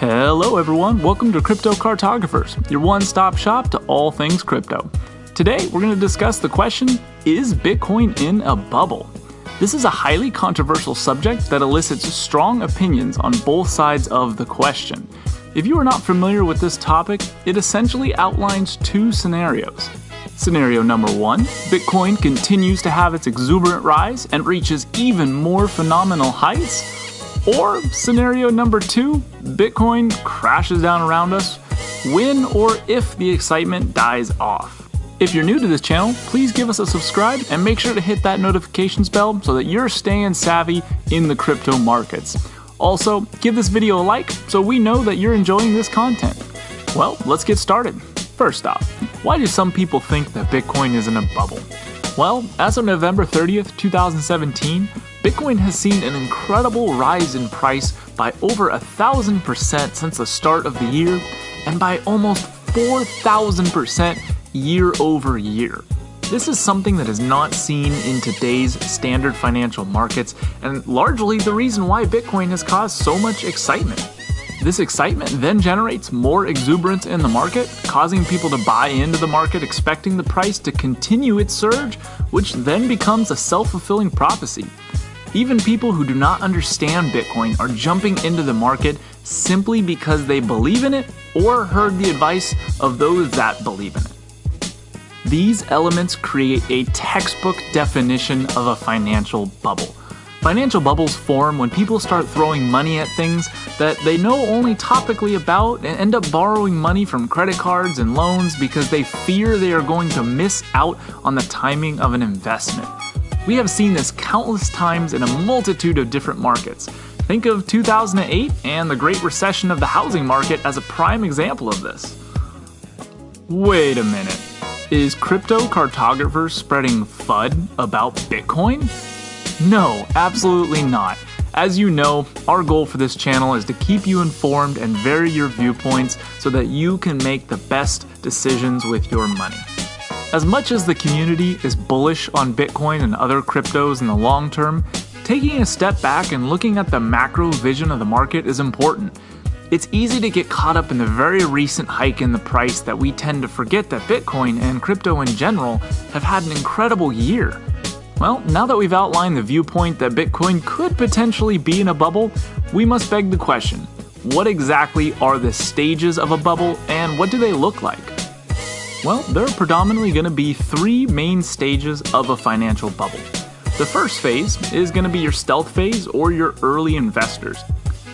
Hello everyone, welcome to Cryptocartographers, your one-stop shop to all things crypto. Today we're going to discuss the question, is Bitcoin in a bubble? This is a highly controversial subject that elicits strong opinions on both sides of the question. If you are not familiar with this topic, it essentially outlines two scenarios. Scenario number one, Bitcoin continues to have its exuberant rise and reaches even more phenomenal heights. Or scenario number two, Bitcoin crashes down around us when or if the excitement dies off. If you're new to this channel, please give us a subscribe and make sure to hit that notifications bell so that you're staying savvy in the crypto markets. Also, give this video a like so we know that you're enjoying this content. Well, let's get started. First off, why do some people think that Bitcoin is in a bubble? Well, as of November 30th, 2017, Bitcoin has seen an incredible rise in price by over 1,000% since the start of the year and by almost 4,000% year over year. This is something that is not seen in today's standard financial markets and largely the reason why Bitcoin has caused so much excitement. This excitement then generates more exuberance in the market, causing people to buy into the market expecting the price to continue its surge, which then becomes a self-fulfilling prophecy. Even people who do not understand Bitcoin are jumping into the market simply because they believe in it or heard the advice of those that believe in it. These elements create a textbook definition of a financial bubble. Financial bubbles form when people start throwing money at things that they know only topically about and end up borrowing money from credit cards and loans because they fear they are going to miss out on the timing of an investment. We have seen this countless times in a multitude of different markets. Think of 2008 and the Great Recession of the housing market as a prime example of this. Wait a minute, is Cryptocartographers spreading FUD about Bitcoin? No, absolutely not. As you know, our goal for this channel is to keep you informed and vary your viewpoints so that you can make the best decisions with your money. As much as the community is bullish on Bitcoin and other cryptos in the long term, taking a step back and looking at the macro vision of the market is important. It's easy to get caught up in the very recent hike in the price that we tend to forget that Bitcoin and crypto in general have had an incredible year. Well, now that we've outlined the viewpoint that Bitcoin could potentially be in a bubble, we must beg the question, what exactly are the stages of a bubble and what do they look like? Well, there are predominantly going to be three main stages of a financial bubble. The first phase is going to be your stealth phase or your early investors.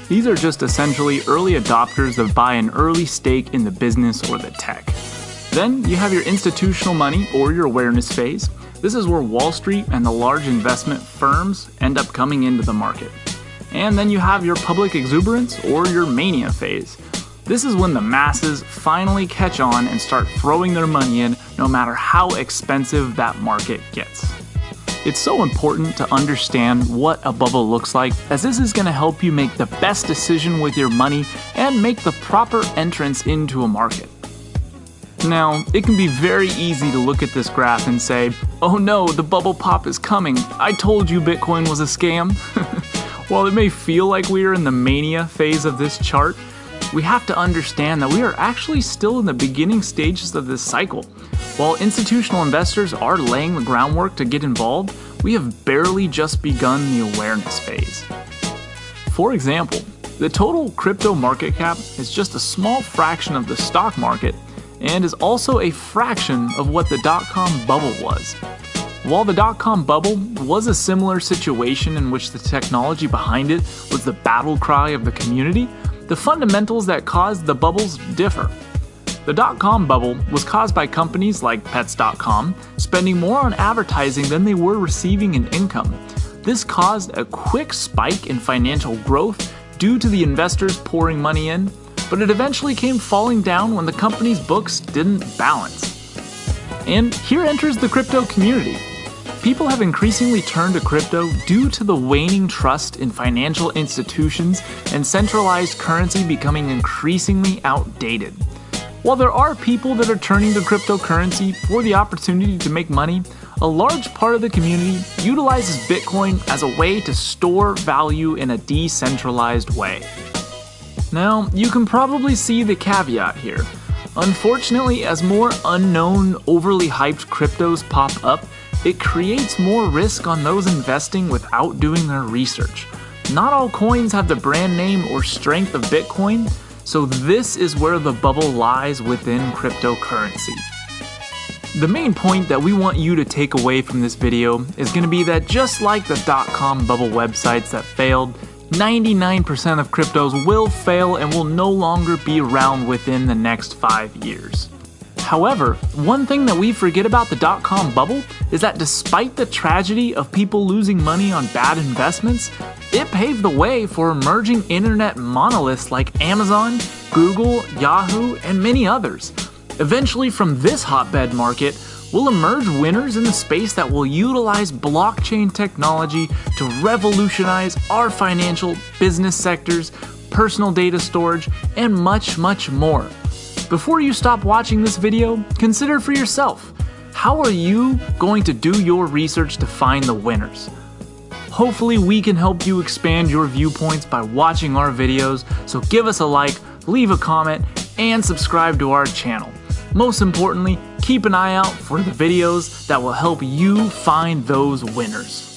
These are just essentially early adopters that buy an early stake in the business or the tech. Then you have your institutional money or your awareness phase. This is where Wall Street and the large investment firms end up coming into the market. And then you have your public exuberance or your mania phase. This is when the masses finally catch on and start throwing their money in no matter how expensive that market gets. It's so important to understand what a bubble looks like, as this is going to help you make the best decision with your money and make the proper entrance into a market. Now, it can be very easy to look at this graph and say, oh no, the bubble pop is coming. I told you Bitcoin was a scam. While it may feel like we are in the mania phase of this chart, we have to understand that we are actually still in the beginning stages of this cycle. While institutional investors are laying the groundwork to get involved, we have barely just begun the awareness phase. For example, the total crypto market cap is just a small fraction of the stock market and is also a fraction of what the dot-com bubble was. While the dot-com bubble was a similar situation in which the technology behind it was the battle cry of the community, the fundamentals that caused the bubbles differ. The dot-com bubble was caused by companies like Pets.com spending more on advertising than they were receiving in income. This caused a quick spike in financial growth due to the investors pouring money in, but it eventually came falling down when the company's books didn't balance. And here enters the crypto community. People have increasingly turned to crypto due to the waning trust in financial institutions and centralized currency becoming increasingly outdated. While there are people that are turning to cryptocurrency for the opportunity to make money, a large part of the community utilizes Bitcoin as a way to store value in a decentralized way. Now, you can probably see the caveat here. Unfortunately, as more unknown, overly hyped cryptos pop up, it creates more risk on those investing without doing their research. Not all coins have the brand name or strength of Bitcoin, so this is where the bubble lies within cryptocurrency. The main point that we want you to take away from this video is going to be that just like the .com bubble websites that failed, 99% of cryptos will fail and will no longer be around within the next 5 years. However, one thing that we forget about the .com bubble is that despite the tragedy of people losing money on bad investments, it paved the way for emerging internet monoliths like Amazon, Google, Yahoo, and many others. Eventually, from this hotbed market, will emerge winners in the space that will utilize blockchain technology to revolutionize our financial, business sectors, personal data storage, and much, much more. Before you stop watching this video, consider for yourself, how are you going to do your research to find the winners? Hopefully we can help you expand your viewpoints by watching our videos, so give us a like, leave a comment, and subscribe to our channel. Most importantly, keep an eye out for the videos that will help you find those winners.